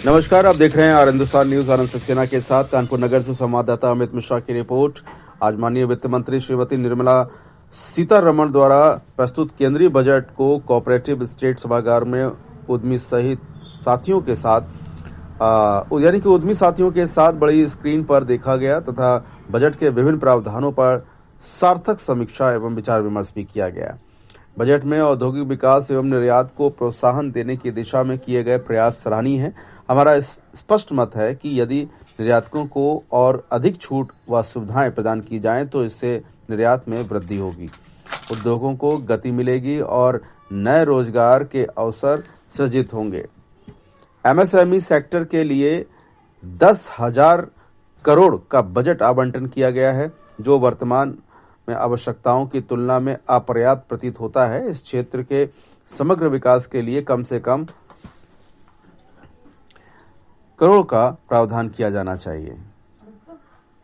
नमस्कार, आप देख रहे हैं आर हिंदुस्तान न्यूज। आनंद सक्सेना के साथ कानपुर नगर से संवाददाता अमित मिश्रा की रिपोर्ट। आज माननीय वित्त मंत्री श्रीमती निर्मला सीतारमण द्वारा प्रस्तुत केंद्रीय बजट को कोऑपरेटिव स्टेट सभागार में उद्यमी सहित साथियों के साथ उद्यमी साथियों के साथ बड़ी स्क्रीन पर देखा गया तथा बजट के विभिन्न प्रावधानों पर सार्थक समीक्षा एवं विचार विमर्श भी किया गया। बजट में औद्योगिक विकास एवं निर्यात को प्रोत्साहन देने की दिशा में किए गए प्रयास सराहनीय हैं। हमारा स्पष्ट मत है कि यदि निर्यातकों को और अधिक छूट व सुविधाएं प्रदान की जाएं तो इससे निर्यात में वृद्धि होगी, उद्योगों को गति मिलेगी और नए रोजगार के अवसर सृजित होंगे। एमएसएमई सेक्टर के लिए 10,000 करोड़ का बजट आवंटन किया गया है, जो वर्तमान में आवश्यकताओं की तुलना में अपर्याप्त प्रतीत होता है। इस क्षेत्र के समग्र विकास के लिए कम से कम करोड़ का प्रावधान किया जाना चाहिए।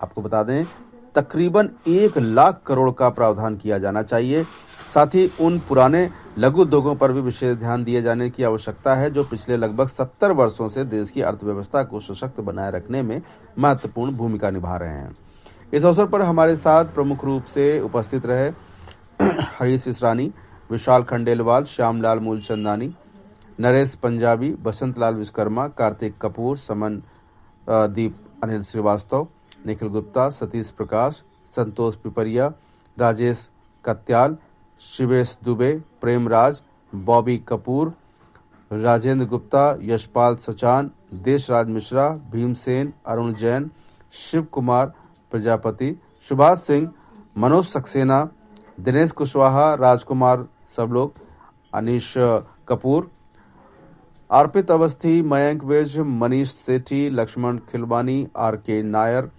आपको बता दें, तकरीबन 1 लाख करोड़ का प्रावधान किया जाना चाहिए। साथ ही उन पुराने लघु उद्योगों पर भी विशेष ध्यान दिए जाने की आवश्यकता है जो पिछले लगभग 70 वर्षों से देश की अर्थव्यवस्था को सशक्त बनाए रखने में महत्वपूर्ण भूमिका निभा रहे हैं। इस अवसर पर हमारे साथ प्रमुख रूप से उपस्थित रहे हरीश इसरानी, विशाल खंडेलवाल, श्यामलाल मूलचंदानी, नरेश पंजाबी, बसंत लाल विश्वकर्मा, कार्तिक कपूर, समन दीप, अनिल श्रीवास्तव, निखिल गुप्ता, सतीश प्रकाश, संतोष पिपरिया, राजेश कत्याल, शिवेश दुबे, प्रेमराज, बॉबी कपूर, राजेंद्र गुप्ता, यशपाल सचान, देशराज मिश्रा, भीमसेन, अरुण जैन, शिव कुमार प्रजापति, सुभाष सिंह, मनोज सक्सेना, दिनेश कुशवाहा, राजकुमार, सब लोग, अनीश कपूर, अर्पित अवस्थी, मयंक विज, मनीष सेठी, लक्ष्मण खिलवानी, आर.के. नायर,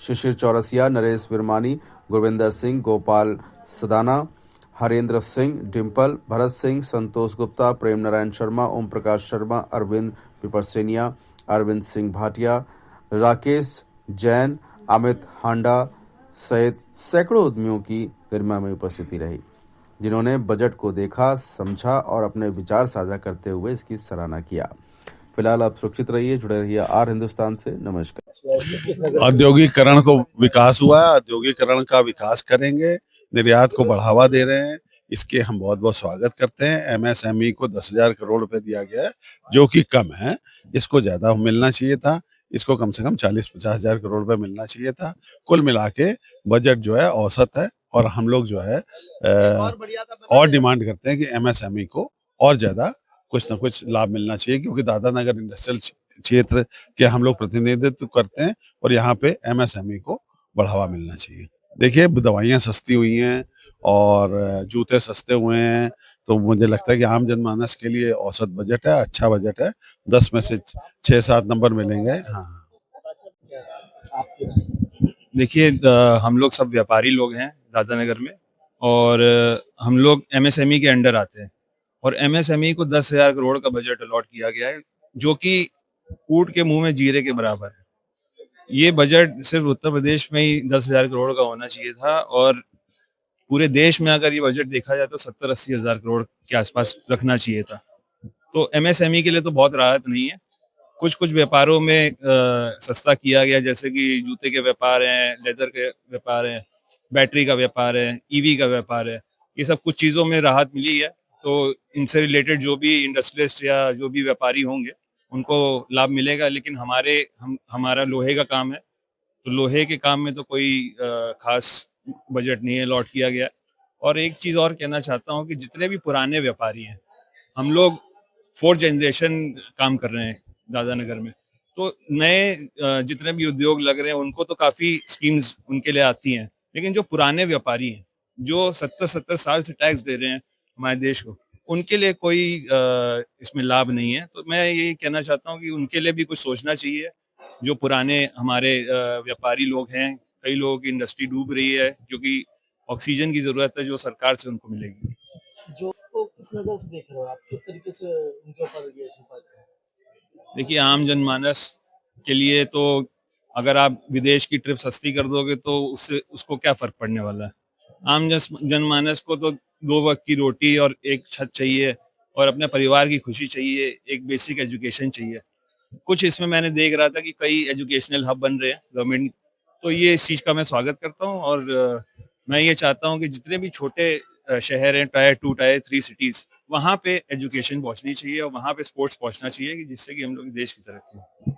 शिशिर चौरसिया, नरेश विरमानी, गुरविंदर सिंह, गोपाल सदाना, हरेंद्र सिंह, डिम्पल, भरत सिंह, संतोष गुप्ता, प्रेम नारायण शर्मा, ओम प्रकाश शर्मा, अरविंद पिपरसेनिया, अरविंद सिंह भाटिया, राकेश जैन, अमित हांडा सहित सैकड़ों उद्यमियों की गरिमामय उपस्थिति रही, जिन्होंने बजट को देखा, समझा और अपने विचार साझा करते हुए इसकी सराहना किया। फिलहाल आप सुरक्षित रहिए, जुड़े रहिए आर हिंदुस्तान से। नमस्कार। औद्योगिकरण को विकास हुआ है, औद्योगिकरण का विकास करेंगे, निर्यात को बढ़ावा दे रहे हैं, इसके हम बहुत बहुत स्वागत करते हैं। एमएसएमई को 10,000 करोड़ रुपए दिया गया है, जो कि कम है, इसको ज्यादा मिलना चाहिए था। इसको कम से कम 40-50 हजार करोड़ रुपए मिलना चाहिए था। कुल मिला के बजट जो है औसत है और हम लोग जो है और डिमांड करते हैं कि एमएसएमई को और ज्यादा कुछ न कुछ लाभ मिलना चाहिए, क्योंकि दादा नगर इंडस्ट्रियल क्षेत्र के हम लोग प्रतिनिधित्व करते हैं और यहाँ पे एमएसएमई को बढ़ावा मिलना चाहिए। देखिए, दवाइयाँ सस्ती हुई हैं और जूते सस्ते हुए हैं, तो मुझे लगता है कि आम जनमानस के लिए औसत बजट है, अच्छा बजट है। 10 में से 6-7 नंबर मिलेंगे। हाँ, देखिए, हम लोग सब व्यापारी लोग हैं दादानगर में और हम लोग एमएसएमई के अंडर आते हैं और एमएसएमई को 10,000 करोड़ का बजट अलॉट किया गया है, जो कि ऊंट के मुंह में जीरे के बराबर है। ये बजट सिर्फ उत्तर प्रदेश में ही 10,000 करोड़ का होना चाहिए था और पूरे देश में अगर ये बजट देखा जाए तो 70-80 हजार करोड़ के आसपास रखना चाहिए था। तो एमएसएमई के लिए तो बहुत राहत नहीं है। कुछ कुछ व्यापारों में सस्ता किया गया, जैसे कि जूते के व्यापार हैं, लेदर के व्यापार हैं, बैटरी का व्यापार है, ईवी का व्यापार है, ये सब कुछ चीज़ों में राहत मिली है। तो इनसे रिलेटेड जो भी इंडस्ट्रियलिस्ट या जो भी व्यापारी होंगे उनको लाभ मिलेगा। लेकिन हमारा लोहे का काम है, तो लोहे के काम में तो कोई खास बजट नहीं है अलॉट किया गया। और एक चीज़ और कहना चाहता हूँ कि जितने भी पुराने व्यापारी हैं, हम लोग 4th जनरेशन काम कर रहे हैं दादानगर में, तो नए जितने भी उद्योग लग रहे हैं उनको तो काफ़ी स्कीम्स उनके लिए आती हैं, लेकिन जो पुराने व्यापारी हैं जो 70-70 साल से टैक्स दे रहे हैं हमारे देश को, उनके लिए कोई इसमें लाभ नहीं है। तो मैं ये कहना चाहता हूँ कि उनके लिए भी कुछ सोचना चाहिए। जो पुराने हमारे व्यापारी लोग हैं, कई लोगों की इंडस्ट्री डूब रही है क्योंकि ऑक्सीजन की जरूरत है जो सरकार से उनको मिलेगी। जो उसको किस नजर से देख रहे हो आप, किस तरीके से उनके ऊपर ये देखिए, आम जनमानस के लिए तो अगर आप विदेश की ट्रिप सस्ती कर दोगे तो उससे उसको क्या फर्क पड़ने वाला है। आम जनमानस को तो 2 वक्त की रोटी और एक छत चाहिए और अपने परिवार की खुशी चाहिए, एक बेसिक एजुकेशन चाहिए। कुछ इसमें मैंने देख रहा था कि कई एजुकेशनल हब बन रहे हैं गवर्नमेंट, तो ये इस चीज का मैं स्वागत करता हूँ। और मैं ये चाहता हूँ कि जितने भी छोटे शहर हैं, टायर 2 टायर 3 सिटीज, वहाँ पे एजुकेशन पहुंचनी चाहिए और वहाँ पे स्पोर्ट्स पहुंचना चाहिए, कि जिससे कि हम लोग देश की तरक्की हो।